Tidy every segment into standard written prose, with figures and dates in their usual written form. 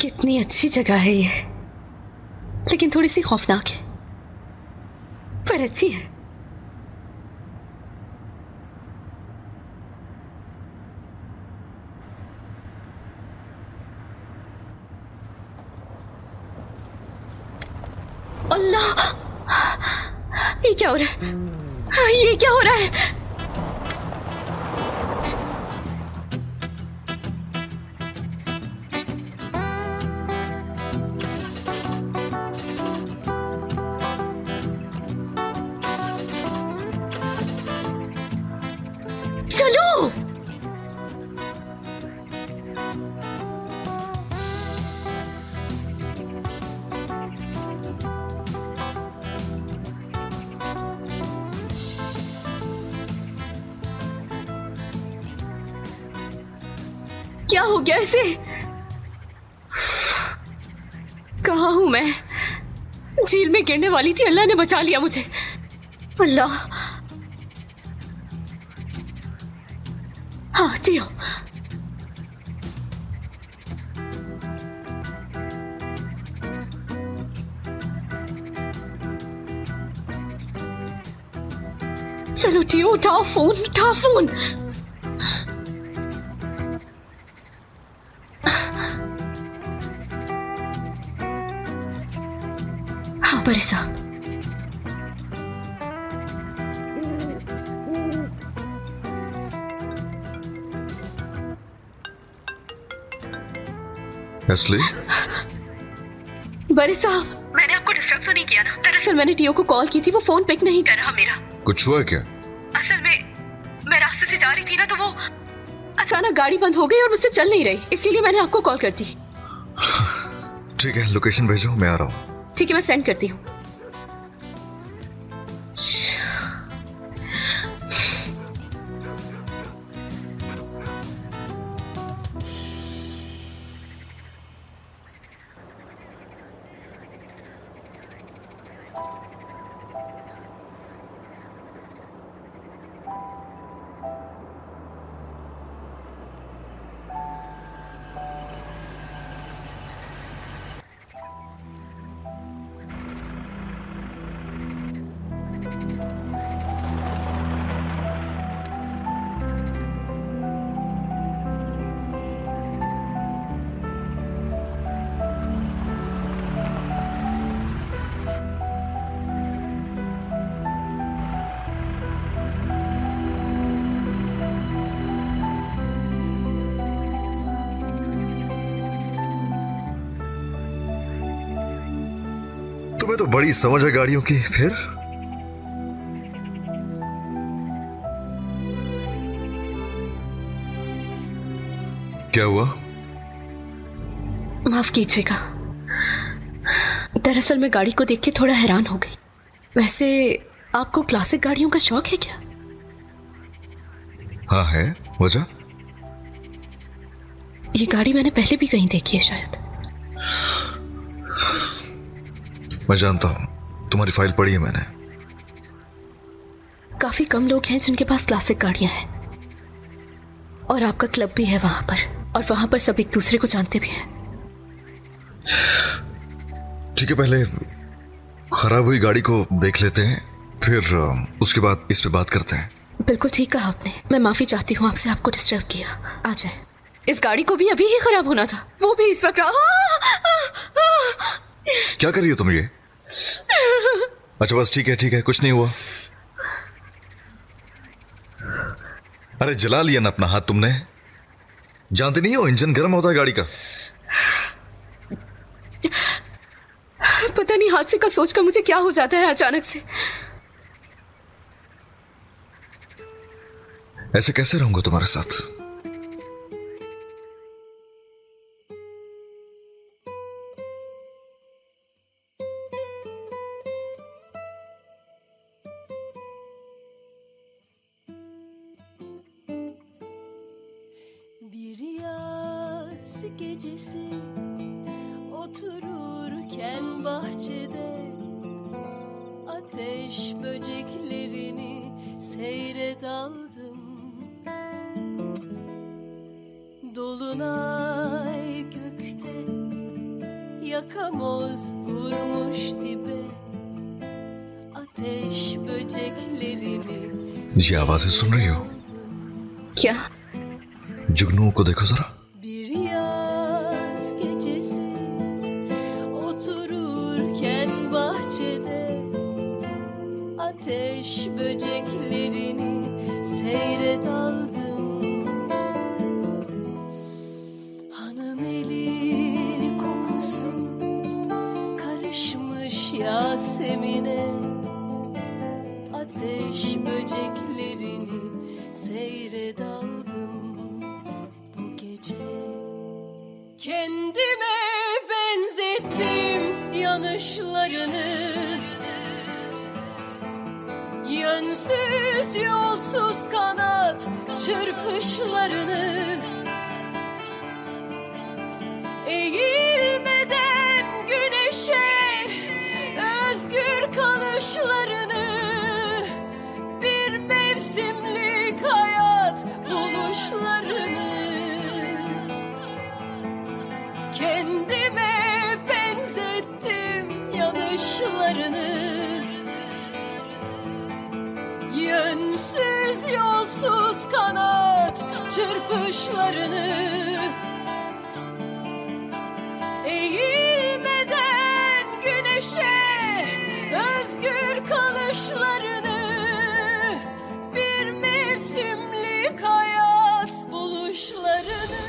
कितनी अच्छी जगह है ये, लेकिन थोड़ी सी खौफनाक है, पर अच्छी है। अल्लाह, ये क्या हो रहा है? ये क्या हो रहा है? चलो। क्या हो गया इसे? कहाँ हूं मैं? झील में गिरने वाली थी, अल्लाह ने बचा लिया मुझे। अल्लाह। हाँ, जियो। चलो टियो, उठाओ फोन, उठाओ फोन। हाँ बड़े साहब। एस्ली? बड़े साहब, मैंने आपको डिस्टर्ब तो नहीं किया ना? दरअसल मैंने टियो को कॉल की थी, वो फोन पिक नहीं कर रहा मेरा। कुछ हुआ क्या? असल में मैं रास्ते से जा रही थी ना, तो वो अचानक गाड़ी बंद हो गई और मुझसे चल नहीं रही, इसीलिए मैंने आपको कॉल कर दी। ठीक है, लोकेशन भेजो, मैं आ रहा हूँ। ठीक है, मैं सेंड करती हूँ। तुम्हें तो बड़ी समझ है गाड़ियों की। फिर क्या हुआ? माफ कीजिएगा, दरअसल मैं गाड़ी को देख के थोड़ा हैरान हो गई। वैसे आपको क्लासिक गाड़ियों का शौक है क्या? हाँ है। वजह? ये गाड़ी मैंने पहले भी कहीं देखी है शायद। मैं जानता हूं, तुम्हारी फाइल पढ़ी है मैंने। काफी कम लोग हैं जिनके पास क्लासिक गाड़ियां हैं, और आपका क्लब भी है वहां पर, और वहां पर सब एक दूसरे को जानते भी हैं। ठीक है, पहले खराब हुई गाड़ी को देख लेते हैं, फिर उसके बाद इस पे बात करते हैं। बिल्कुल ठीक कहा आपने। मैं माफी चाहती हूँ आपसे, आपको डिस्टर्ब किया। आ जाए। इस गाड़ी को भी अभी ही खराब होना था, वो भी इस वक्त। क्या कर रही हो तुम ये? अच्छा बस ठीक है, कुछ नहीं हुआ। अरे जला लिया ना अपना हाथ तुमने। जानते नहीं हो इंजन गर्म होता है गाड़ी का। पता नहीं हादसे का सोचकर मुझे क्या हो जाता है अचानक से। ऐसे कैसे रहूंगा तुम्हारे साथ? Bir yaz gecesi otururken bahçede ateş böceklerini seyre daldım. Dolunay gökte Yakamoz vurmuş dibe, ateş böceklerini. ये आवाजें सुन रही हो? क्या? जुगनुओं को देखो जरा। Bir yaz gecesi otururken bahçede, ateş böceklerini seyre daldım. Hanım eli kokusu karışmış Yasemin'e, ateş böceklerini seyre daldım bu gece. Kendime benzettim yanışlarını, yönsüz yolsuz kanat çırpışlarını, eğilmeden güneşe özgür kalışlarını, bir mevsimlik hayat buluşlarını. Kendime benzettim yanışlarını, yönsüz yolsuz kanat çırpışlarını, eğilmeden güneşe özgür kalışlarını, bir mevsimlik hayat buluşlarını.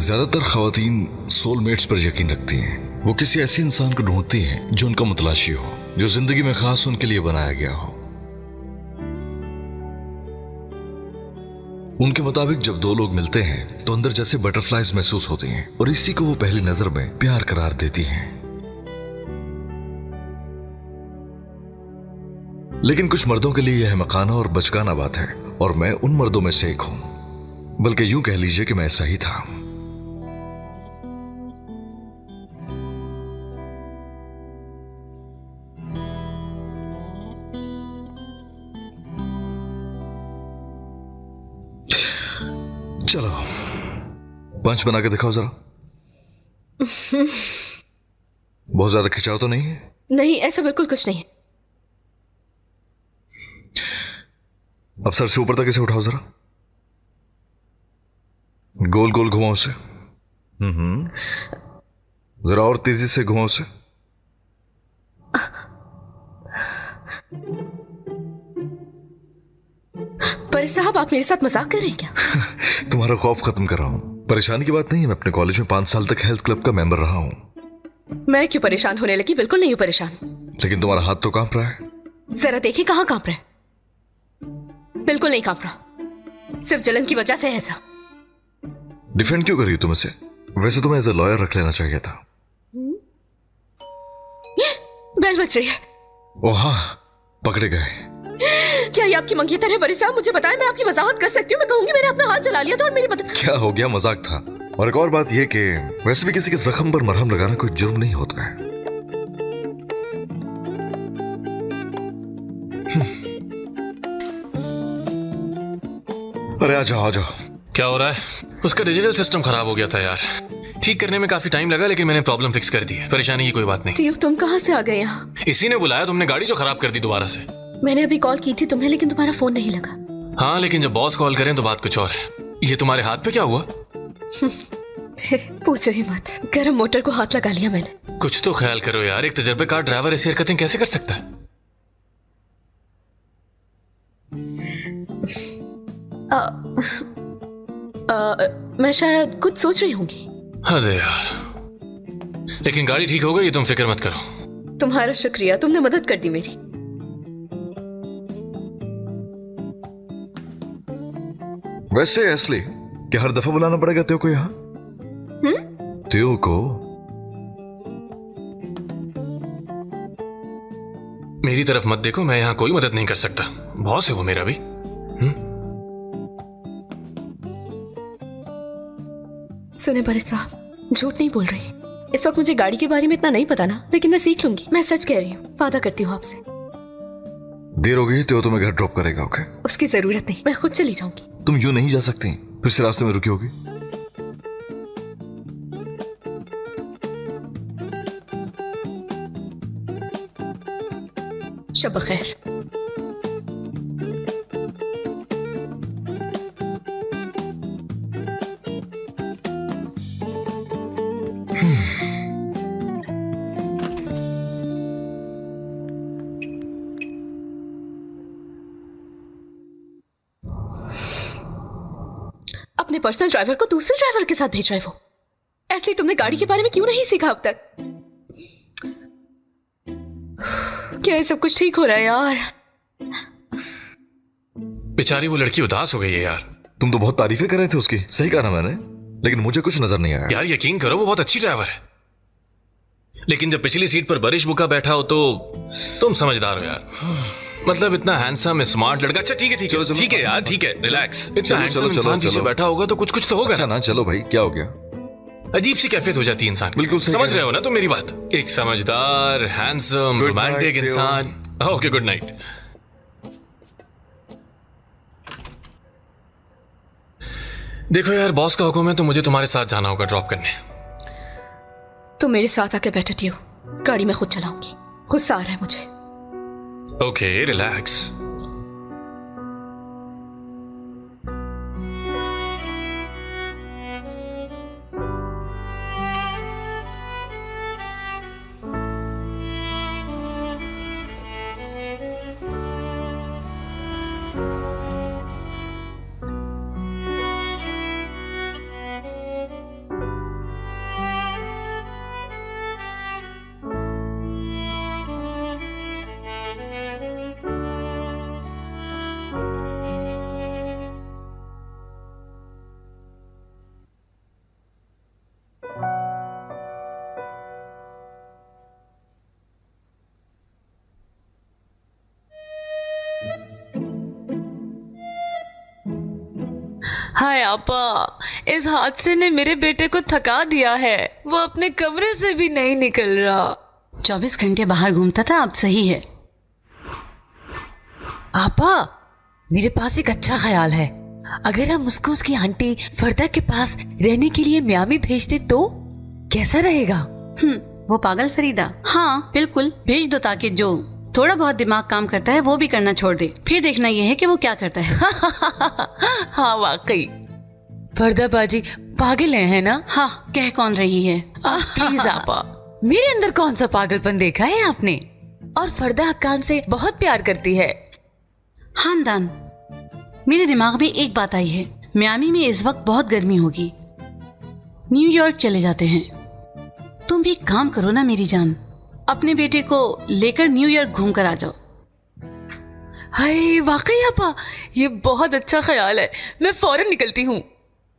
ज्यादातर खवातीन soulmates पर यकीन रखती हैं। वो किसी ऐसे इंसान को ढूंढती हैं जो उनका मुतलाशी हो, जो जिंदगी में खास उनके लिए बनाया गया हो। उनके मुताबिक जब दो लोग मिलते हैं तो अंदर जैसे बटरफ्लाइज महसूस होती हैं और इसी को वो पहली नजर में प्यार करार देती हैं। लेकिन कुछ मर्दों के लिए यह मकाना और बचकाना बात है, और मैं उन मर्दों में से एक हूं। बल्कि यूं कह लीजिए कि मैं ऐसा ही था। चलो पंच बना के दिखाओ जरा। बहुत ज्यादा खिंचाव तो नहीं है? नहीं, ऐसा बिल्कुल कुछ नहीं है। अब सर से ऊपर तक इसे उठाओ जरा, गोल गोल घुमाओ उसे। जरा और तेजी से घुमाओ उसे। पर साहब, आप मेरे साथ मजाक कर रहे हैं क्या? तुम्हारा खौफ खत्म कर रहा हूं। परेशानी की बात नहीं है, मैं अपने कॉलेज में 5 साल तक हेल्थ क्लब का मेंबर रहा हूं। मैं क्यों परेशान होने लगी? बिल्कुल नहीं हूं परेशान। लेकिन तुम्हारा हाथ तो कांप रहा है। जरा देखिए कहां कांप रहा है। बिल्कुल नहीं कांप रहा, सिर्फ जलन की वजह से है ऐसा। डिफेंड क्यों कर रही हो तुम इसे? वैसे तुम्हें एज ए लॉयर रख लेना चाहिए था। बेल बज रही है। ओ हाँ, पकड़े गए। क्या ये आपकी मंगेतर है बड़ी साहब? मुझे बताएं, मैं आपकी वजाहत कर सकती हूँ। मैं कहूंगी मैंने अपना हाथ चला लिया था और मेरी मदद। क्या हो गया, मजाक था। और एक और बात यह कि वैसे भी किसी के जख्म पर मरहम लगाना कोई जुर्म नहीं होता है। अरे आ जाओ आ जाओ। क्या हो रहा है? उसका डिजिटल सिस्टम खराब हो गया था यार। ठीक करने में काफी टाइम लगा, लेकिन मैंने प्रॉब्लम फिक्स कर दी है। परेशानी की कोई बात नहीं। टीयू, तुम कहाँ से आ गए यहाँ? इसी ने बुलाया, तुमने गाड़ी जो खराब कर दी दोबारा से। मैंने अभी कॉल की थी तुम्हें, लेकिन तुम्हारा फोन नहीं लगा। हाँ, लेकिन जब बॉस कॉल करें तो बात कुछ और है। ये तुम्हारे हाथ पे क्या हुआ? पूछो ही मत, गरम मोटर को हाथ लगा लिया मैंने। कुछ तो ख्याल करो यार, एक तजर्बेकार ड्राइवर ऐसी हरकतें कैसे कर सकता है? मैं शायद कुछ सोच रही होंगी। अरे यार, लेकिन गाड़ी ठीक हो गई, तुम फिक्र मत करो। तुम्हारा शुक्रिया, तुमने मदद कर दी मेरी। वैसे एस्ली, क्या हर दफा बुलाना पड़ेगा त्यो को यहाँ? त्यो को? मेरी तरफ मत देखो, मैं यहाँ कोई मदद नहीं कर सकता। बॉस है वो मेरा भी। सुने बड़े साहब, झूठ नहीं बोल रही। इस वक्त मुझे गाड़ी के बारे में इतना नहीं पता ना, लेकिन मैं सीख लूंगी। मैं सच कह रही हूँ, वादा करती हूँ आपसे। देर हो गई तो तुम्हें घर ड्रॉप करेगा। ओके? उसकी जरूरत नहीं, मैं खुद चली जाऊंगी। तुम यूं नहीं जा सकती, फिर से रास्ते में रुकी होगी। शब खैर। अपने पर्सनल ड्राइवर को दूसरे ड्राइवर के साथ भेज रहे हो। ऐसे तुमने गाड़ी के बारे में क्यों नहीं सीखा अब तक? क्या ये सब कुछ ठीक हो रहा है यार? बेचारी वो लड़की उदास हो गई है यार। तुम तो बहुत तारीफें कर रहे थे उसकी, सही कहा ना मैंने, लेकिन मुझे कुछ नजर नहीं आया। यार यकीन करो वो बहुत अच्छी ड्राइवर है, लेकिन जब पिछली सीट पर बारिश बुका बैठा हो तो तुम समझदार हो यार। मतलब इतना हैंडसम स्मार्ट लड़का। अच्छा ठीक है ठीक है यार, ठीक है, रिलैक्स। इतना हैंडसम इंसान पीछे बैठा होगा तो कुछ तो होगा। अच्छा ना, चलो भाई, क्या हो गया? अजीब सी कैफियत हो जाती है इंसान। बिल्कुल समझ रहे हो ना तुम मेरी बात? एक समझदार, हैंडसम, रोमांटिक इंसान। Okay, good night. देखो यार, बॉस का हुक्म है तो मुझे तुम्हारे साथ जाना होगा ड्रॉप करने। तुम मेरे साथ आके बैठती हो, गाड़ी में खुद चलाऊंगी। गुस्सा आ रहा है मुझे। Okay, relax. हाय आपा, इस हादसे ने मेरे बेटे को थका दिया है। वो अपने कमरे से भी नहीं निकल रहा। 24 घंटे बाहर घूमता था, अब सही है। आपा, मेरे पास एक अच्छा ख्याल है। अगर हम उसको उसकी आंटी फरदा के पास रहने के लिए मियामी भेजते तो कैसा रहेगा? वो पागल फरीदा। हाँ बिल्कुल, भेज दो ताकि जो थोड़ा बहुत दिमाग काम करता है वो भी करना छोड़ दे। फिर देखना ये है कि वो क्या करता है। हाँ वाकई, फरदा बाजी पागल है ना? हाँ, कह कौन रही है? प्लीज आपा, मेरे अंदर कौन सा पागलपन देखा है आपने? और फरदा हक्कान से बहुत प्यार करती है। खानदान, मेरे दिमाग में एक बात आई है। मियामी में इस वक्त बहुत गर्मी होगी, न्यूयॉर्क चले जाते हैं। तुम भी एक काम करो ना मेरी जान, अपने बेटे को लेकर न्यूयॉर्क घूम कर आ जाओ। हाय वाकई आपा, ये बहुत अच्छा ख्याल है। मैं फौरन निकलती हूँ।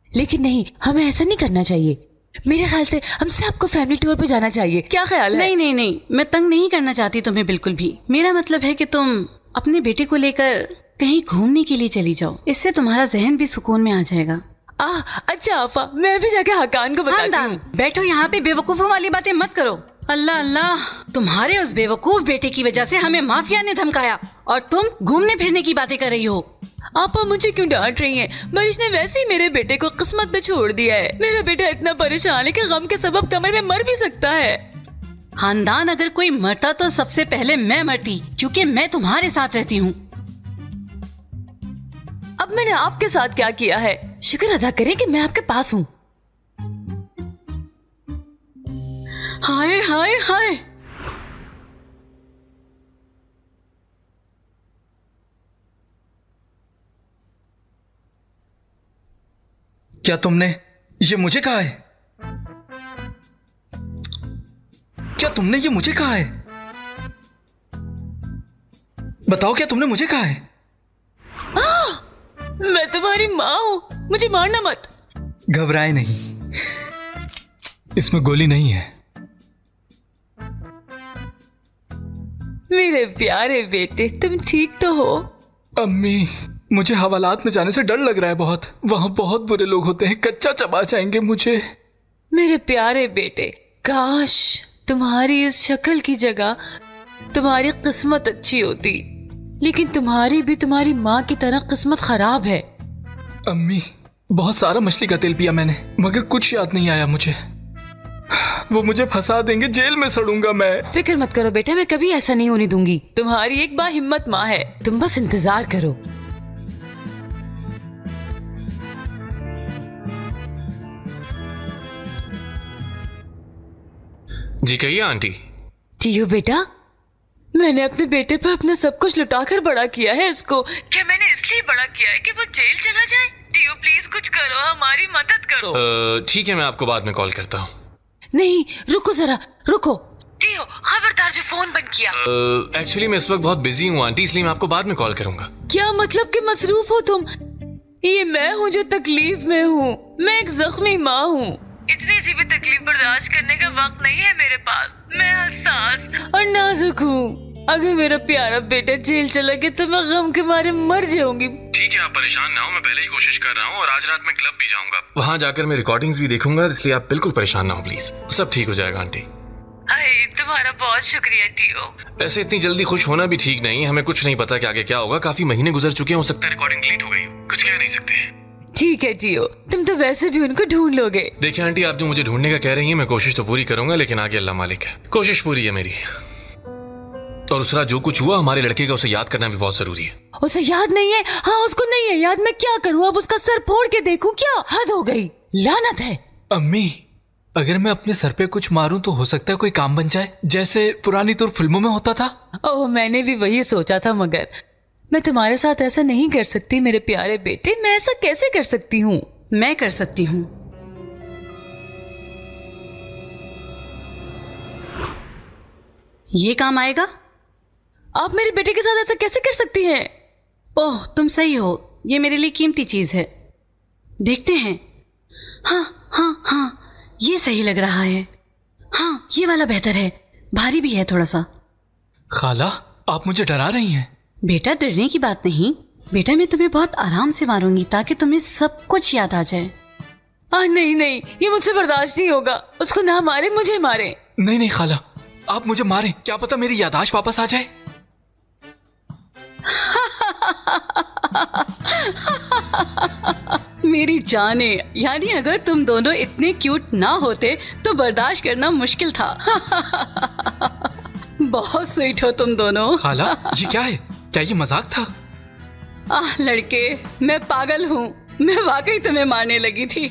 लेकिन नहीं, हमें ऐसा नहीं करना चाहिए। मेरे ख्याल से हम सबको फैमिली टूर पे जाना चाहिए। क्या ख्याल है? नहीं, मैं तंग नहीं करना चाहती तुम्हें बिल्कुल भी। मेरा मतलब है कि तुम अपने बेटे को लेकर कहीं घूमने के लिए चली जाओ। इससे तुम्हारा जहन भी सुकून में आ जाएगा। अच्छा आपा, मैं भी जाके हकान को बताती हूँ। बैठो यहाँ पे, बेवकूफों वाली बातें मत करो। अल्लाह अल्लाह, तुम्हारे उस बेवकूफ बेटे की वजह से हमें माफिया ने धमकाया और तुम घूमने फिरने की बातें कर रही हो। आपा मुझे क्यों डांट रही हैं? बारिश ने वैसे ही मेरे बेटे को किस्मत पे छोड़ दिया है। मेरा बेटा इतना परेशान है कि गम के सबब कमरे में मर भी सकता है। खानदान, अगर कोई मरता तो सबसे पहले मैं मरती, क्योंकि मैं तुम्हारे साथ रहती हूँ। अब मैंने आपके साथ क्या किया है? शुक्र अदा करें कि मैं आपके पास हूँ। हाय हाय हाय, क्या तुमने ये मुझे कहा है? क्या तुमने ये मुझे कहा है? बताओ, क्या तुमने मुझे कहा है? मैं तुम्हारी माँ हूँ, मुझे मारना मत। घबराए नहीं, इसमें गोली नहीं है। मेरे प्यारे बेटे, तुम ठीक तो हो? अम्मी, मुझे हवालात में जाने से डर लग रहा है बहुत। वहां बहुत बुरे लोग होते हैं, कच्चा चबा जाएंगे मुझे। मेरे प्यारे बेटे, काश तुम्हारी इस शक्ल की जगह तुम्हारी किस्मत अच्छी होती, लेकिन तुम्हारी भी तुम्हारी माँ की तरह किस्मत खराब है। अम्मी, बहुत सारा मछली का तेल पिया मैंने, मगर कुछ याद नहीं आया मुझे। वो मुझे फंसा देंगे, जेल में सड़ूंगा मैं। फिक्र मत करो बेटा, मैं कभी ऐसा नहीं होने दूंगी। तुम्हारी एक बाहिम्मत माँ है, तुम बस इंतजार करो। जी कहिए आंटी। टियो बेटा, मैंने अपने बेटे पर अपना सब कुछ लुटाकर बड़ा किया है इसको। क्या मैंने इसलिए बड़ा किया है कि वो जेल चला जाए? टियो प्लीज कुछ करो, हमारी मदद करो। ठीक है, मैं आपको बाद में कॉल करता हूँ। नहीं, रुको जरा, रुको। टियो, खबरदार जो फोन बंद किया। एक्चुअली मैं इस वक्त बहुत बिजी हूँ आंटी, इसलिए मैं आपको बाद में कॉल करूंगा। क्या मतलब कि मसरूफ हो तुम? ये मैं हूँ जो तकलीफ में हूँ। मैं एक जख्मी माँ हूँ। इतनी सी भी तकलीफ बर्दाश्त करने का वक्त नहीं है मेरे पास। मैं हसास और नाजुक हूँ। अगर मेरा प्यारा बेटा जेल चला गया तो मैं गम के मारे मर जाऊंगी। ठीक है, आप परेशान ना हो, मैं पहले ही कोशिश कर रहा हूँ और आज रात मैं क्लब भी जाऊंगा। वहाँ जाकर मैं रिकॉर्डिंग्स भी देखूंगा, इसलिए आप बिल्कुल परेशान ना हो प्लीज। सब ठीक हो जाएगा आंटी। तुम्हारा बहुत शुक्रिया टियो। ऐसे इतनी जल्दी खुश होना भी ठीक नहीं, हमें कुछ नहीं पता कि आगे क्या होगा। काफी महीने गुजर चुके हैं, हो सकता है रिकॉर्डिंग डिलीट हो गई हो, कुछ कह नहीं सकते। ठीक है टियो, तुम तो वैसे भी उनको ढूंढ लोगे। देखिए आंटी, आप जो मुझे ढूंढने का कह रही हैं, मैं कोशिश तो पूरी करूंगा, लेकिन आगे अल्लाह मालिक है। कोशिश पूरी है मेरी। और दूसरा, जो कुछ हुआ हमारे लड़के का, उसे याद करना भी बहुत जरूरी है। उसे याद नहीं है? हाँ, उसको नहीं है याद। मैं क्या करूँ अब? उसका सर फोड़ के देखूं क्या? हद हो गई, लानत है। अम्मी, अगर मैं अपने सर पे कुछ मारूं तो हो सकता है कोई काम बन जाए, जैसे पुरानी तुर्क फिल्मों में होता था। ओह, मैंने भी वही सोचा था, मगर मैं तुम्हारे साथ ऐसा नहीं कर सकती मेरे प्यारे बेटे। मैं ऐसा कैसे कर सकती हूँ? मैं कर सकती हूँ। ये काम आएगा? आप मेरे बेटे के साथ ऐसा कैसे कर सकती हैं? ओह, तुम सही हो, ये मेरे लिए कीमती चीज है। देखते हैं। हाँ हाँ हाँ, ये सही लग रहा है। हाँ, ये वाला बेहतर है, भारी भी है थोड़ा सा। खाला, आप मुझे डरा रही हैं। बेटा, डरने की बात नहीं। बेटा, मैं तुम्हें बहुत आराम से मारूंगी ताकि तुम्हें सब कुछ याद आ जाए। नहीं नहीं, ये मुझसे बर्दाश्त नहीं होगा। उसको ना मारे, मुझे मारे। नहीं नहीं खाला, आप मुझे मारें, क्या पता मेरी याददाश्त वापस आ जाए। मेरी जाने, यानी अगर तुम दोनों इतने क्यूट ना होते तो बर्दाश्त करना मुश्किल था। बहुत स्वीट हो तुम दोनों। खाला, ये क्या है? क्या ये मजाक था? लड़के, मैं पागल हूँ। मैं वाकई तुम्हें मारने लगी थी।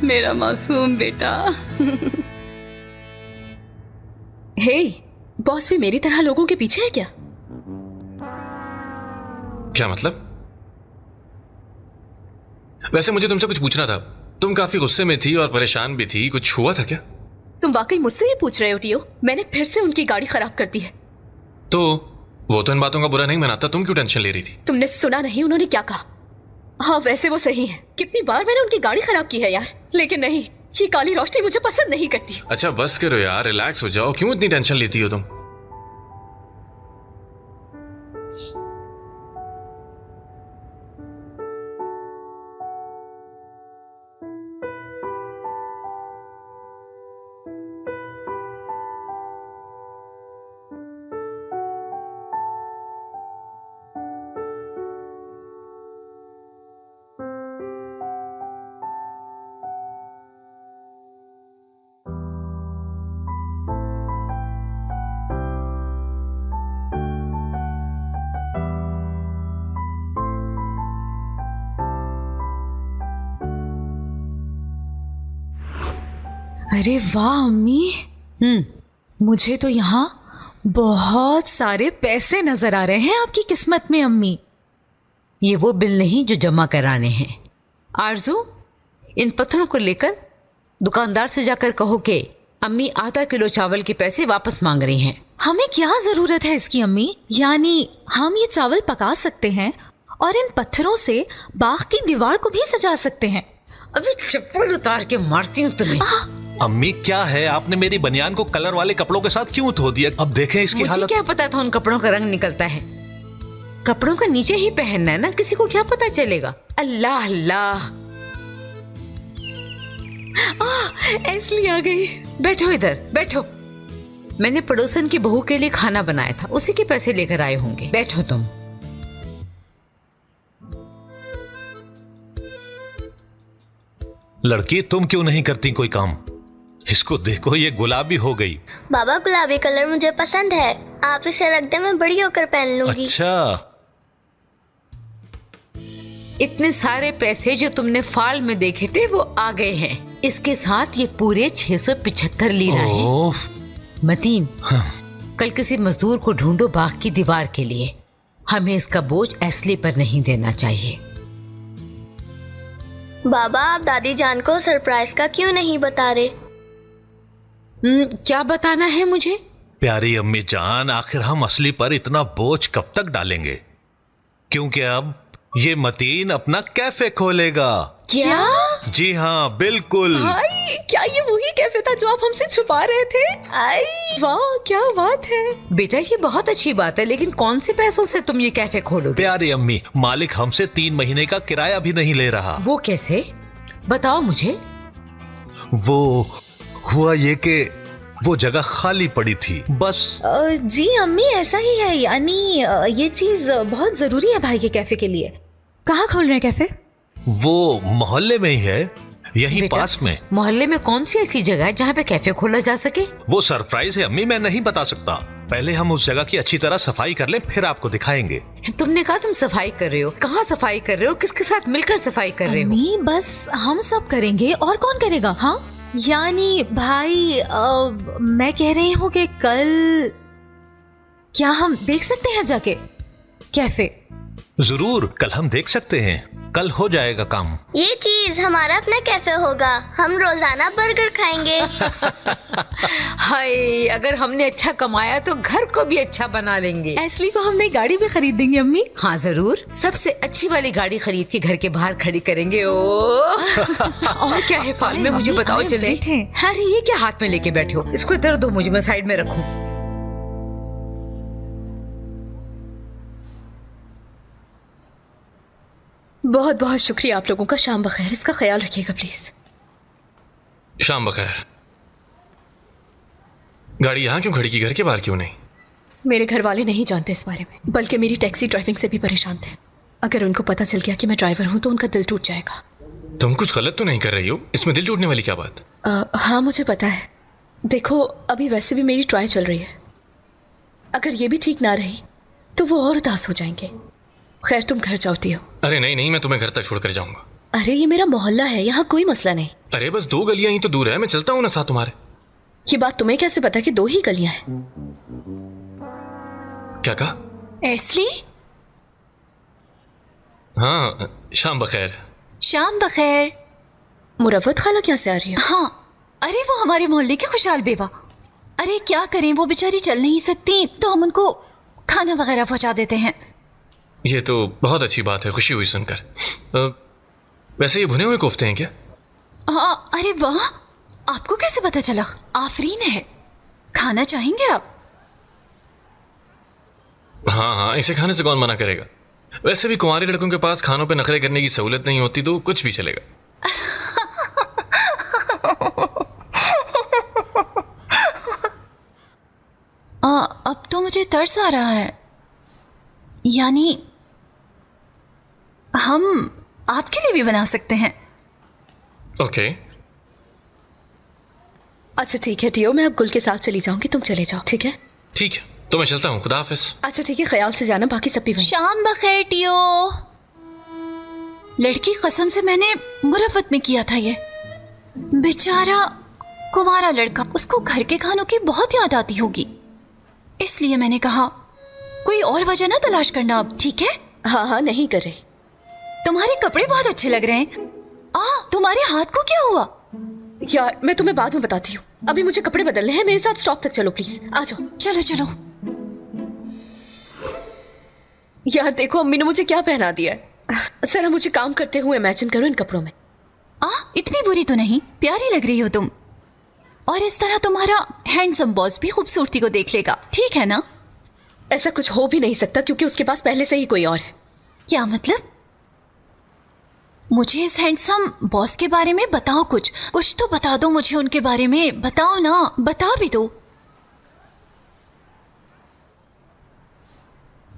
मेरा मासूम बेटा। हे, बॉस भी मेरी तरह लोगों के पीछे है क्या? क्या मतलब? वैसे मुझे तुमसे कुछ पूछना था। तुम काफी गुस्से में थी और परेशान भी थी, कुछ हुआ था क्या? तुम वाकई मुझसे ही पूछ रहे हो टियो? मैंने फिर से उनकी गाड़ी खराब कर दी है। तो वो तो इन बातों का बुरा नहीं मनाता, तुम क्यों टेंशन ले रही थी? तुमने सुना नहीं उन्होंने क्या कहा? हाँ, वैसे वो सही है। कितनी बार मैंने उनकी गाड़ी खराब की है यार, लेकिन नहीं, ये काली रोशनी मुझे पसंद नहीं करती। अच्छा बस करो यार, रिलैक्स हो जाओ। क्यों इतनी टेंशन लेती हो तुम? अरे वाह अम्मी, मुझे तो यहाँ बहुत सारे पैसे नजर आ रहे हैं आपकी किस्मत में अम्मी। ये वो बिल नहीं जो जमा कराने हैं। आरजू, इन पत्थरों को लेकर दुकानदार से जाकर कहो कि अम्मी आधा किलो चावल के पैसे वापस मांग रही हैं। हमें क्या जरूरत है इसकी अम्मी? यानी हम ये चावल पका सकते हैं और इन पत्थरों से बाग की दीवार को भी सजा सकते हैं। अभी चप्पल उतार के मारती हूँ तुम्हें। अम्मी क्या है, आपने मेरी बनियान को कलर वाले कपड़ों के साथ क्यों धो दिया? अब देखें इसकी मुझे हालत। क्या पता था उन कपड़ों का रंग निकलता है। कपड़ों का नीचे ही पहनना है ना, किसी को क्या पता चलेगा। अल्लाह अल्लाह। एस्ली आ गई। बैठो इधर, बैठो। मैंने पड़ोसन की बहू के लिए खाना बनाया था, उसी के पैसे लेकर आए होंगे। बैठो तुम। लड़की, तुम क्यों नहीं करती कोई काम? इसको देखो, ये गुलाबी हो गई। बाबा गुलाबी कलर मुझे पसंद है, आप इसे रख दे, मैं बड़ी होकर पहन लूंगी। अच्छा, इतने सारे पैसे जो तुमने फाल में देखे थे वो आ गए हैं। इसके साथ ये पूरे 675 लीरा हैं। ओह, मतीन, कल किसी मजदूर को ढूंढो बाग की दीवार के लिए। हमें इसका बोझ एस्ली पर नहीं देना चाहिए। बाबा, आप दादी जान को सरप्राइज का क्यों नहीं बता रहे? क्या बताना है मुझे? प्यारी अम्मी जान, आखिर हम असली पर इतना बोझ कब तक डालेंगे? क्योंकि अब ये मतीन अपना कैफे खोलेगा। क्या? जी हाँ, बिल्कुल। भाई, क्या ये वही कैफे था जो आप हमसे छुपा रहे थे? आई वाह, क्या बात है। बेटा, ये बहुत अच्छी बात है, लेकिन कौन से पैसों से तुम ये कैफे खोलोगे? प्यारी अम्मी, मालिक हमसे 3 महीने का किराया भी नहीं ले रहा। वो कैसे? बताओ मुझे। वो हुआ ये कि वो जगह खाली पड़ी थी, बस। जी अम्मी, ऐसा ही है। यानी ये चीज बहुत जरूरी है भाई के कैफे के लिए। कहाँ खोल रहे हैं कैफे? वो मोहल्ले में ही है, यहीं बेटा, पास में। मोहल्ले में कौन सी ऐसी जगह है जहाँ पे कैफे खोला जा सके? वो सरप्राइज है अम्मी, मैं नहीं बता सकता। पहले हम उस जगह की अच्छी तरह सफाई कर लें, फिर आपको दिखाएंगे। तुमने कहा तुम सफाई कर रहे हो, कहाँ सफाई कर रहे हो? किसके साथ मिलकर सफाई कर रहे हो? अम्मी, बस हम सब करेंगे, और कौन करेगा? हाँ, यानी भाई, मैं कह रही हूँ कि कल क्या हम देख सकते हैं जाके कैफे? जरूर, कल हम देख सकते हैं, कल हो जाएगा काम। ये चीज हमारा अपना कैफे होगा, हम रोजाना बर्गर खाएंगे। हाय, अगर हमने अच्छा कमाया तो घर को भी अच्छा बना लेंगे। एस्ली को हम नई गाड़ी भी खरीद देंगे अम्मी। हाँ जरूर, सबसे अच्छी वाली गाड़ी खरीद के घर के बाहर खड़ी करेंगे। ओ और क्या है फाल में, मुझे बताओ जल्दी। अरे ये क्या हाथ में लेके बैठे हो? इसको इधर दो मुझे, मैं साइड में रखूं। बहुत बहुत शुक्रिया आप लोगों का। शाम बखैर। इसका ख्याल रखिएगा प्लीज। शाम बखैर। गाड़ी यहाँ क्यों खड़ी की, घर के बाहर क्यों नहीं? मेरे घर वाले नहीं जानते इस बारे में, बल्कि मेरी टैक्सी ड्राइविंग से भी परेशान थे। अगर उनको पता चल गया कि मैं ड्राइवर हूँ तो उनका दिल टूट जाएगा। तुम कुछ गलत तो नहीं कर रही हो? इसमें दिल टूटने वाली क्या बात? हाँ मुझे पता है। देखो, अभी वैसे भी मेरी ट्राई चल रही है। अगर ये भी ठीक ना रही तो वो और उदास हो जाएंगे। खैर, तुम घर जाओ हो। अरे नहीं नहीं, मैं तुम्हें घर तक छोड़कर जाऊंगा। अरे ये मेरा मोहल्ला है, यहाँ कोई मसला नहीं। अरे बस 2 गलियां ही तो दूर है, मैं चलता हूँ ना साथ तुम्हारे। ये बात तुम्हें कैसे पता कि 2 ही गलियां हैं? क्या कहा? एस्ली, हाँ, शाम बखैर। शाम बखैर। मुरव्वत खाला क्या से आ रही है? हाँ, अरे वो हमारे मोहल्ले की खुशहाल बेवा। अरे क्या करें, वो बेचारी चल नहीं सकती, तो हम उनको खाना वगैरह पहुंचा देते हैं। ये तो बहुत अच्छी बात है, खुशी हुई सुनकर। वैसे ये भुने हुए कोफ्ते हैं क्या? हाँ, अरे वाह, आपको कैसे पता चला? आफरीन है। खाना चाहेंगे आप? हाँ हाँ, इसे खाने से कौन मना करेगा। वैसे भी कुंवारे लड़कों के पास खानों पे नखरे करने की सहूलत नहीं होती, तो कुछ भी चलेगा। अब तो मुझे तरस आ रहा है। यानी हम आपके लिए भी बना सकते हैं। ओके। अच्छा ठीक है टियो, मैं अब गुल के साथ चली जाऊंगी, तुम चले जाओ। ठीक है? ठीक है, तो मैं चलता हूँ। खुदा हाफिज। अच्छा ठीक है, ख्याल से जाना, बाकी सब भी वहीं। शाम बखैर टियो। लड़की कसम से मैंने मुरव्वत में किया था ये। बेचारा कुंवारा लड़का, उसको घर के खानों की बहुत याद आती होगी, इसलिए मैंने कहा कोई और वजह ना तलाश करना अब, ठीक है? हाँ हाँ, नहीं कर रही। तुम्हारे कपड़े बहुत अच्छे लग रहे हैं। तुम्हारे हाथ को क्या हुआ? यार मैं तुम्हें बाद में बताती हूँ, अभी मुझे कपड़े बदलने हैं। मेरे साथ स्टॉप तक चलो प्लीज, आ जाओ। चलो चलो। यार देखो, अम्मी ने मुझे क्या पहना दिया है। जरा मुझे काम करते हुए इमेजिन करो इन कपड़ों में। इतनी बुरी तो नहीं, प्यारी लग रही हो तुम। और इस तरह तुम्हारा हैंडसम बॉस भी खूबसूरती को देख लेगा, ठीक है ना? ऐसा कुछ हो भी नहीं सकता, क्योंकि उसके पास पहले से ही कोई और है। क्या मतलब? मुझे इस हैंडसम बॉस के बारे में बताओ, कुछ तो बता दो मुझे उनके बारे में, बताओ ना, बता भी दो।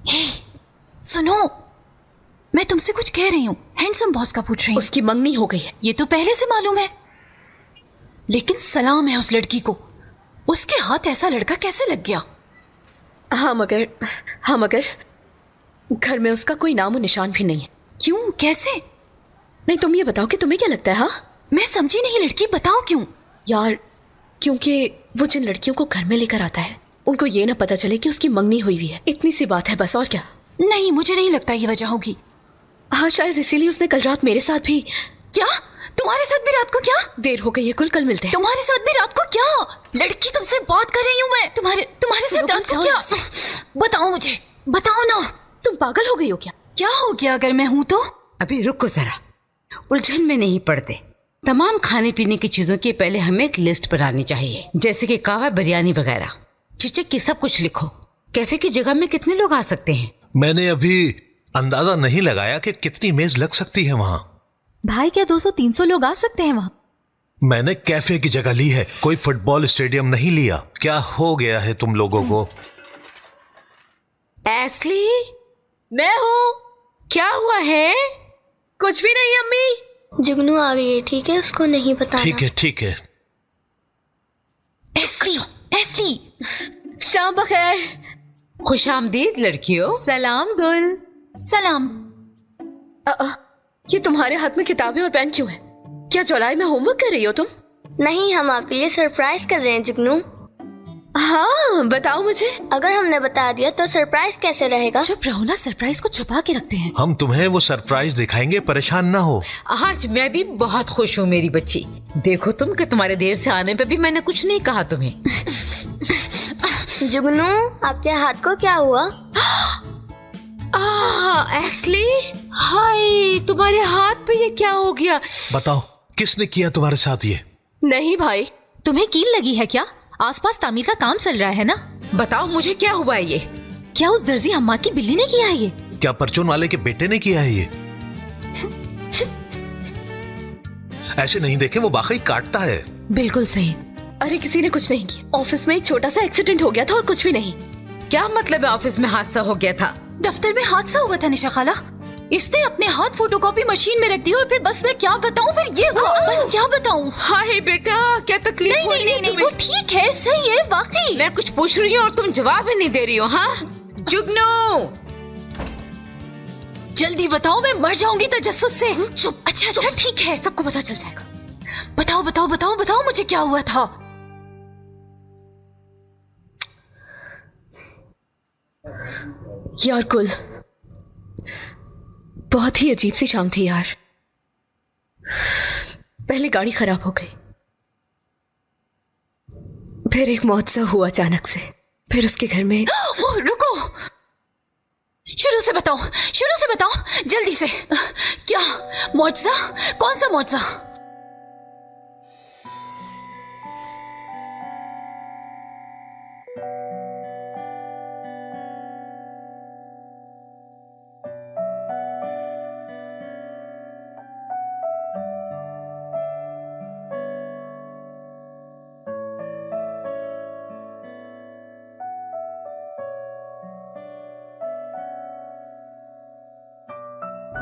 हे, सुनो, मैं तुमसे कुछ कह रही हूँ, हैंडसम बॉस का पूछ रही हूँ। उसकी मंगनी हो गई है। ये तो पहले से मालूम है, लेकिन सलाम है उस लड़की को, उसके हाथ ऐसा लड़का कैसे लग गया? हाँ मगर घर में उसका कोई नामो निशान भी नहीं है। क्यों, कैसे? नहीं, तुम ये बताओ कि तुम्हें क्या लगता है? हाँ, मैं समझी नहीं लड़की, बताओ क्यों? यार, क्योंकि वो जिन लड़कियों को घर में लेकर आता है उनको ये ना पता चले कि उसकी मंगनी हुई हुई है। इतनी सी बात है बस, और क्या। नहीं, मुझे नहीं लगता ये वजह होगी। हाँ, शायद इसीलिए उसने कल रात मेरे साथ भी। क्या? तुम्हारे साथ भी रात को? क्या देर हो गई है, कल मिलते हैं। तुम्हारे साथ भी रात को? क्या लड़की, तुमसे बात कर रही हूँ मैं। तुम्हारे साथ रात को क्या? बताओ मुझे, बताओ ना। तुम पागल हो गई हो क्या? क्या हो गया अगर मैं हूं तो? अभी रुको जरा, उलझन में नहीं पड़ते। तमाम खाने पीने की चीजों की पहले हमें एक लिस्ट बनानी चाहिए, जैसे कि कहवा, बिरयानी वगैरह। चिचक की सब कुछ लिखो। कैफे की जगह में कितने लोग आ सकते हैं? मैंने अभी अंदाजा नहीं लगाया कि कितनी मेज लग सकती है वहाँ। भाई, क्या 200-300 लोग आ सकते हैं वहाँ? मैंने कैफे की जगह ली है, कोई फुटबॉल स्टेडियम नहीं लिया। क्या हो गया है तुम लोगों को? एस्ली, मैं हूँ। क्या हुआ है? कुछ भी नहीं अम्मी। जुगनू आ गई है, ठीक है, उसको नहीं बताना। ठीक है। एस्ली, शाम बखैर। खुशामदीद लड़कियों। सलाम गुल। सलाम। ये तुम्हारे हाथ में किताबें और पेन क्यों है? क्या जुलाई में होमवर्क कर रही हो तुम? नहीं, हम आपके लिए सरप्राइज कर रहे हैं जुगनू। हाँ, बताओ मुझे। अगर हमने बता दिया तो सरप्राइज कैसे रहेगा? चुप रहो ना, सरप्राइज को छुपा के रखते हैं। हम तुम्हें वो सरप्राइज दिखाएंगे, परेशान ना हो। आज मैं भी बहुत खुश हूँ मेरी बच्ची। देखो तुम कि तुम्हारे देर से आने पे भी मैंने कुछ नहीं कहा तुम्हें। जुगनू, आपके हाथ को क्या हुआ? एस्ली, हाय, तुम्हारे हाथ पे ये क्या हो गया? बताओ, किसने किया तुम्हारे साथ ये? नहीं भाई। तुम्हें कील लगी है क्या? आसपास तामीर का काम चल रहा है ना। बताओ मुझे क्या हुआ है ये? क्या उस दर्जी अम्मा की बिल्ली ने किया है ये? क्या परचून वाले के बेटे ने किया है ये? ऐसे नहीं देखे, वो वाकई काटता है। बिल्कुल सही। अरे किसी ने कुछ नहीं किया। ऑफिस में एक छोटा सा एक्सीडेंट हो गया था और कुछ भी नहीं। क्या मतलब है ऑफिस में हादसा हो गया था? दफ्तर में हादसा हुआ था निशा खाला। इसने अपने हाथ फोटोकॉपी मशीन में रख दिया और फिर बस मैं क्या बताऊं, फिर ये हुआ। बस क्या बताऊं? हाय बेटा, क्या तकलीफ हो रही है नहीं, वो ठीक है, सही है, वाकई। मैं कुछ पूछ रही हूँ और तुम जवाब ही नहीं दे रही हो। हाँ जुगनू, जल्दी बताओ, मैं मर जाऊंगी तजस्सुस से। चुप। अच्छा ठीक है, सबको पता चल जाएगा। बताओ मुझे क्या हुआ था? यार कुल, बहुत ही अजीब सी शाम थी यार। पहले गाड़ी खराब हो गई, फिर एक मौत हुआ अचानक से, फिर उसके घर में। रुको, शुरू से बताओ जल्दी से। क्या मौजज़ा? कौन सा मौजज़ा?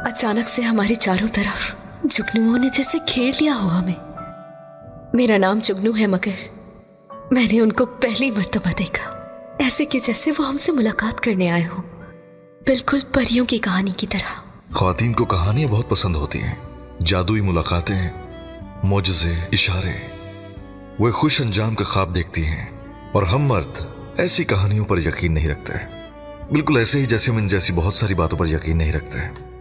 अचानक से हमारे चारों तरफ जुगनुओं ने जैसे घेर लिया हो हमें। मेरा नाम जुगनू है, मगर मैंने उनको पहली मर्तबा देखा, ऐसे कि जैसे वो हमसे मुलाकात करने आए हो, बिल्कुल परियों की कहानी की तरह। ख्वातीन को कहानियां बहुत पसंद होती हैं, जादुई मुलाकातें, मोजज़े, इशारे। वो एक खुश अंजाम का ख्वाब देखती हैं, और हम मर्द ऐसी कहानियों पर यकीन नहीं रखते। बिल्कुल ऐसे ही जैसे हम इन जैसी बहुत सारी बातों पर यकीन नहीं रखते।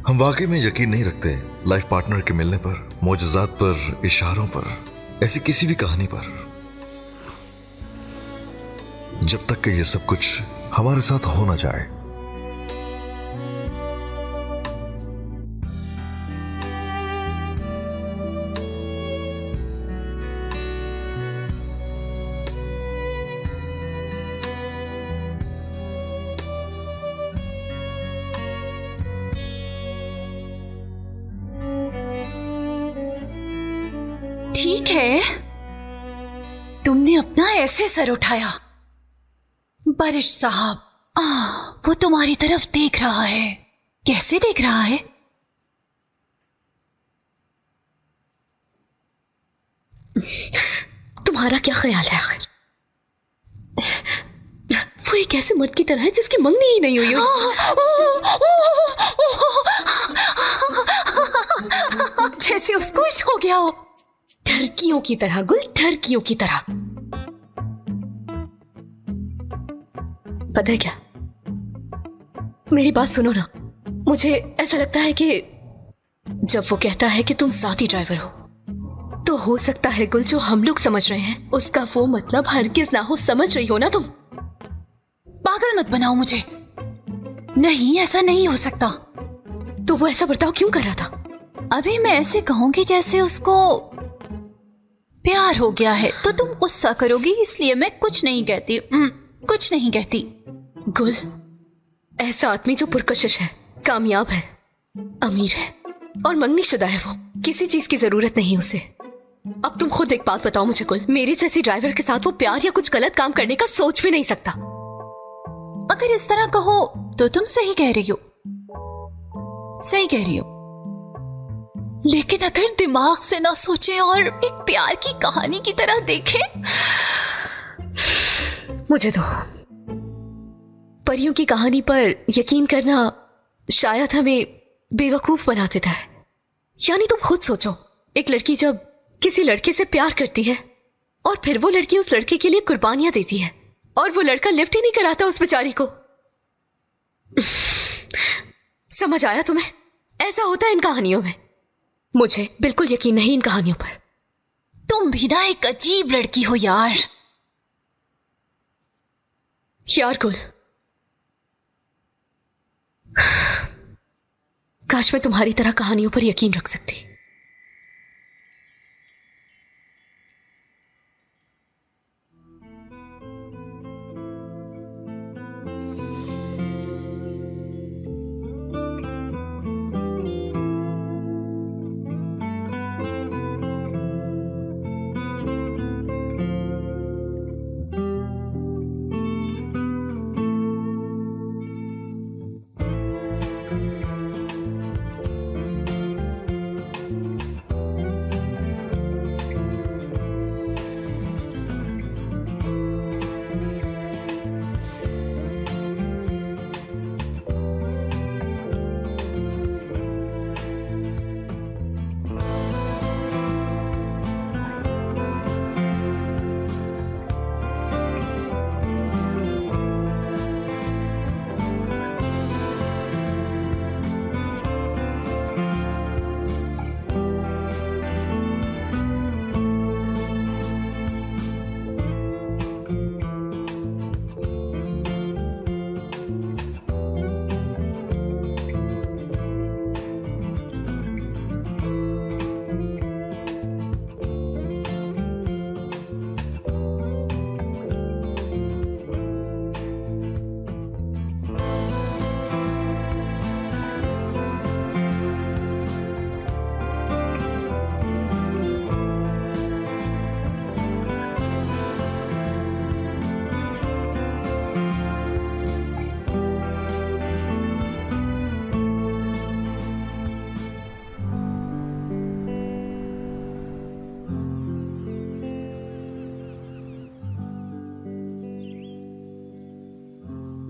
हम वाकई में यकीन नहीं रखते लाइफ पार्टनर के मिलने पर, मोजज़ात पर, इशारों पर, ऐसी किसी भी कहानी पर, जब तक कि ये सब कुछ हमारे साथ हो ना जाए। ठीक है, तुमने अपना ऐसे सर उठाया। बारिश साहब, वो तुम्हारी तरफ देख रहा है। कैसे देख रहा है? तुम्हारा क्या ख्याल है आखिर? वो एक ऐसे मर्द की तरह है जिसकी मंगनी ही नहीं हुई हो। जैसे उसको इश्क हो गया हो। ठरकियों की तरह गुल, ठरकियों की तरह। पता है क्या, मेरी बात सुनो ना। मुझे ऐसा लगता है कि जब वो कहता है कि तुम साथी ड्राइवर हो, तो हो सकता है गुल जो हम लोग समझ रहे हैं उसका वो मतलब हरगिज ना हो। समझ रही हो ना तुम? पागल मत बनाओ मुझे। नहीं, ऐसा नहीं हो सकता। तो वो ऐसा बर्ताव क्यों कर रहा था? अभी मैं ऐसे कहूंगी जैसे उसको प्यार हो गया है, तो तुम गुस्सा करोगी, इसलिए मैं कुछ नहीं कहती। कुछ नहीं कहती। गुल, ऐसा आदमी जो पुरकशिश है, कामयाब है, अमीर है और मंगनीशुदा है, वो किसी चीज की जरूरत नहीं उसे। अब तुम खुद एक बात बताओ मुझे गुल, मेरी जैसी ड्राइवर के साथ वो प्यार या कुछ गलत काम करने का सोच भी नहीं सकता। अगर इस तरह कहो तो तुम सही कह रही हो, सही कह रही हो। लेकिन अगर दिमाग से ना सोचे और एक प्यार की कहानी की तरह देखे। मुझे तो परियों की कहानी पर यकीन करना शायद हमें बेवकूफ बना देता है। यानी तुम खुद सोचो, एक लड़की जब किसी लड़के से प्यार करती है और फिर वो लड़की उस लड़के के लिए कुर्बानियां देती है और वो लड़का लिफ्ट ही नहीं कराता उस बेचारी को। समझ आया तुम्हें? ऐसा होता है इन कहानियों में। मुझे बिल्कुल यकीन नहीं इन कहानियों पर। तुम भी ना एक अजीब लड़की हो यार। यार गुल, काश मैं तुम्हारी तरह कहानियों पर यकीन रख सकती।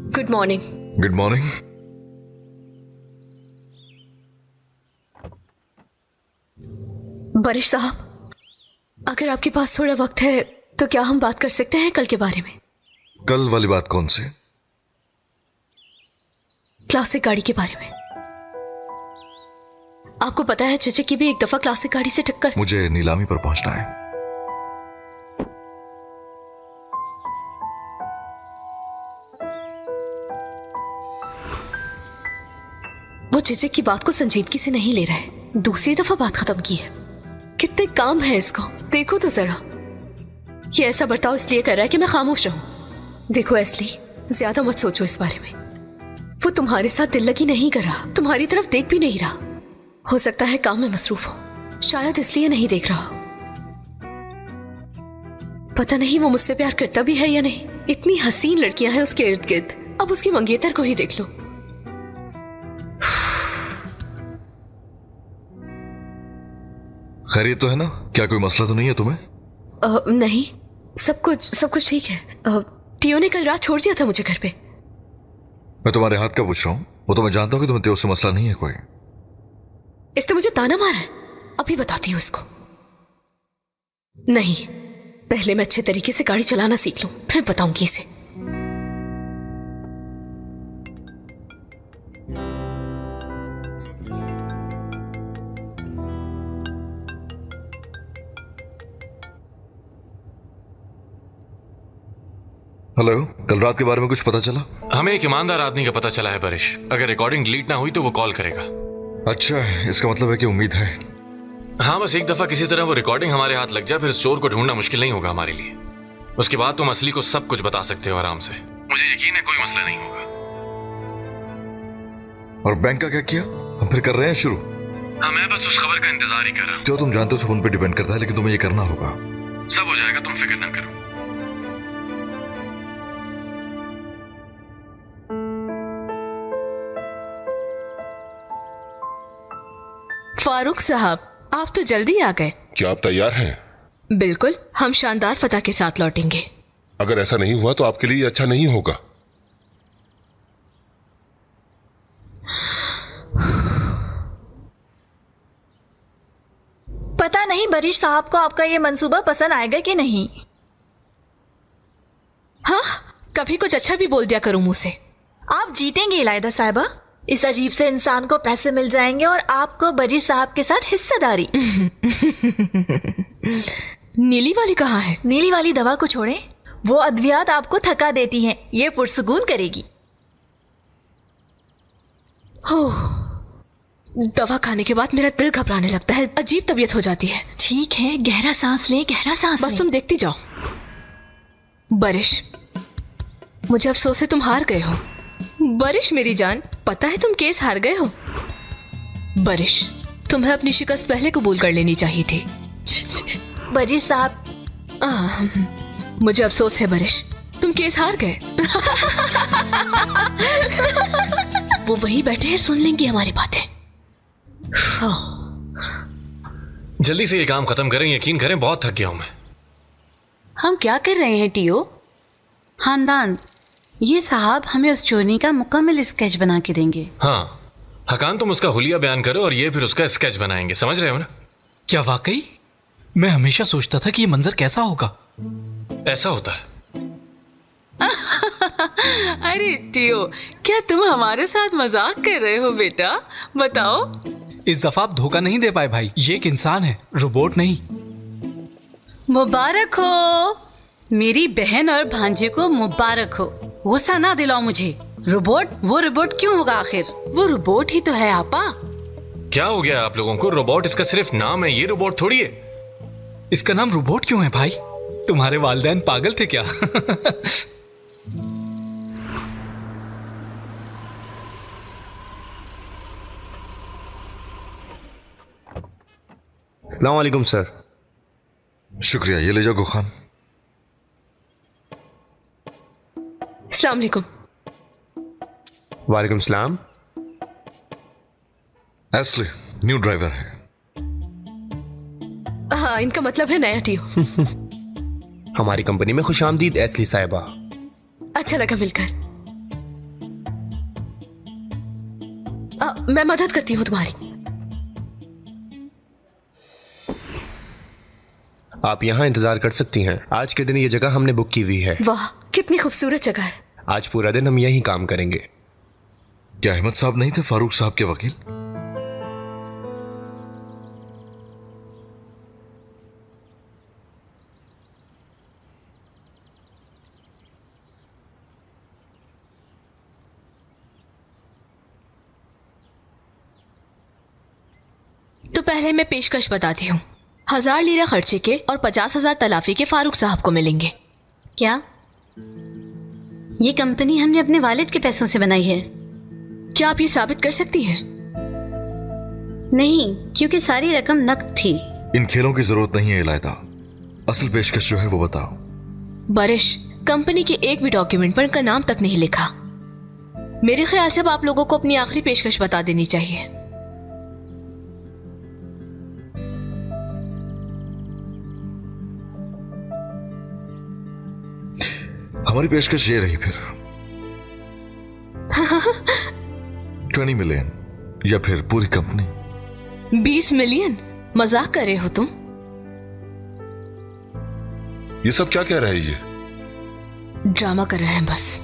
Good morning. Good morning. बारिश साहब, अगर आपके पास थोड़ा वक्त है तो क्या हम बात कर सकते हैं कल के बारे में? कल वाली बात कौन सी? क्लासिक गाड़ी के बारे में। आपको पता है चचे की भी एक दफा क्लासिक गाड़ी से टक्कर। मुझे नीलामी पर पहुंचना है। वो चचे की बात को संजीदगी से नहीं ले रहा है। दूसरी दफा बात खत्म की है। कितने काम है इसको, देखो तो जरा। ये ऐसा बर्ताव इसलिए कर रहा है कि मैं खामोश रहूं। देखो एस्ली, ज्यादा मत सोचो इस बारे में। वो तुम्हारे साथ दिल लगी नहीं कर रहा, तुम्हारी तरफ देख भी नहीं रहा। हो सकता है काम में मसरूफ हो, शायद इसलिए नहीं देख रहा। पता नहीं वो मुझसे प्यार करता भी है या नहीं। इतनी हसीन लड़कियां हैं उसके इर्द गिर्द, अब उसकी मंगेतर को ही देख लो। खैरियत तो है ना? क्या कोई मसला तो नहीं है तुम्हें? नहीं, सब कुछ ठीक है। टियो ने कल रात छोड़ दिया था मुझे घर पे। मैं तुम्हारे हाथ का पूछ रहा हूँ, वो तो मैं जानता हूँ कि तुम्हें टियो से मसला नहीं है कोई। इसने मुझे ताना मारा है, अभी बताती हूँ इसको। नहीं, पहले मैं अच्छे तरीके से गाड़ी चलाना सीख लूं, फिर बताऊंगी इसे। हेलो, कल रात के बारे में कुछ पता चला? हमें एक ईमानदार आदमी का पता चला है बारिश। अगर रिकॉर्डिंग डिलीट ना हुई तो वो कॉल करेगा। अच्छा है, इसका मतलब है कि उम्मीद है। हाँ, बस एक दफा किसी तरह वो रिकॉर्डिंग हमारे हाथ लग जाए, फिर स्टोर को ढूंढना मुश्किल नहीं होगा हमारे लिए। उसके बाद तुम असली को सब कुछ बता सकते हो आराम से। मुझे यकीन है कोई मसला नहीं होगा। और बैंक का क्या किया? हम फिर कर रहे हैं शुरू। हाँ, मैं बस उस खबर का इंतजार ही कर रहा हूँ। जो तुम जानते हो उन पर डिपेंड करता है, लेकिन तुम्हें ये करना होगा। सब हो जाएगा, तुम फिक्र ना करो। फारूक साहब, आप तो जल्दी आ गए। क्या आप तैयार हैं? बिल्कुल, हम शानदार फतह के साथ लौटेंगे। अगर ऐसा नहीं हुआ तो आपके लिए अच्छा नहीं होगा। पता नहीं बरिश साहब को आपका ये मंसूबा पसंद आएगा कि नहीं। हाँ, कभी कुछ अच्छा भी बोल दिया करूं मुंह से। आप जीतेंगे इलायदा साहिबा। इस अजीब से इंसान को पैसे मिल जाएंगे और आपको बरिश साहब के साथ हिस्सेदारी। नीली वाली कहाँ है? नीली वाली दवा को छोड़ें, वो अद्वियात आपको थका देती हैं, ये पुरसुकून करेगी। हो, दवा खाने के बाद मेरा दिल घबराने लगता है, अजीब तबीयत हो जाती है। ठीक है, गहरा सांस ले, गहरा सांस बस ले। तुम देखती जाओ। बारिश, मुझे अफसोस है तुम हार गए हो। बारिश मेरी जान, पता है तुम केस हार गए हो। बारिश, तुम्हें अपनी शिकस्त पहले कबूल कर लेनी चाहिए थी। बरिश साहब, मुझे अफसोस है बारिश, तुम केस हार गए। वो वहीं बैठे हैं, सुन लेंगे हमारी बातें। जल्दी से ये काम खत्म करें, यकीन करें बहुत थक गया हूं मैं। हम क्या कर रहे हैं टियो? खानदान, ये साहब हमें उस चोरी का मुकम्मल स्केच बना के देंगे। हाँ, हकान तुम उसका हुलिया बयान करो और ये फिर उसका स्केच बनाएंगे, समझ रहे हो ना? क्या वाकई? मैं हमेशा सोचता था कि ये मंजर कैसा होगा। ऐसा होता है। अरे टियो, क्या तुम हमारे साथ मजाक कर रहे हो बेटा? बताओ। इस दफा आप धोखा नहीं दे पाए भाई, ये एक इंसान है, रोबोट नहीं। मुबारक हो मेरी बहन और भांजे को, मुबारक हो। गुस्सा ना दिलाओ मुझे। रोबोट? वो रोबोट क्यों होगा आखिर? वो रोबोट ही तो है आपा। क्या हो गया आप लोगों को? रोबोट इसका सिर्फ नाम है, ये रोबोट थोड़ी है। इसका नाम रोबोट क्यों है भाई? तुम्हारे वालिदैन पागल थे क्या? अस्सलाम वालेकुम सर। शुक्रिया, ये ले जाओ गुखान। अस्सलाम वालेकुम। वालेकुम सलाम। एस्ले न्यू ड्राइवर है। हाँ, इनका मतलब है नया टियो। हमारी कंपनी में खुशामदीद एस्ली साहिबा। अच्छा लगा मिलकर। मैं मदद करती हूँ तुम्हारी। आप यहाँ इंतजार कर सकती हैं। आज के दिन ये जगह हमने बुक की हुई है। वाह, कितनी खूबसूरत जगह है। आज पूरा दिन हम यहीं काम करेंगे। क्या अहमद साहब नहीं थे फारूक साहब के वकील? तो पहले मैं पेशकश बताती हूँ। 1000 लीरा खर्चे के और 50,000 तलाफी के फारूक साहब को मिलेंगे। क्या ये कंपनी हमने अपने वालिद के पैसों से बनाई है? क्या आप ये साबित कर सकती हैं? नहीं, क्योंकि सारी रकम नकद थी। इन खेलों की जरूरत नहीं है इलायदा। असल पेशकश जो है वो बताओ। बारिश, कंपनी के एक भी डॉक्यूमेंट पर इनका नाम तक नहीं लिखा। मेरे ख्याल से अब आप लोगों को अपनी आखिरी पेशकश बता देनी चाहिए। हमारी पेशकश ये रही फिर 20 मिलियन या फिर पूरी कंपनी। 20 मिलियन? मजाक कर रहे हो तुम? ये सब क्या कह रहे हैं? ये ड्रामा कर रहे हैं बस।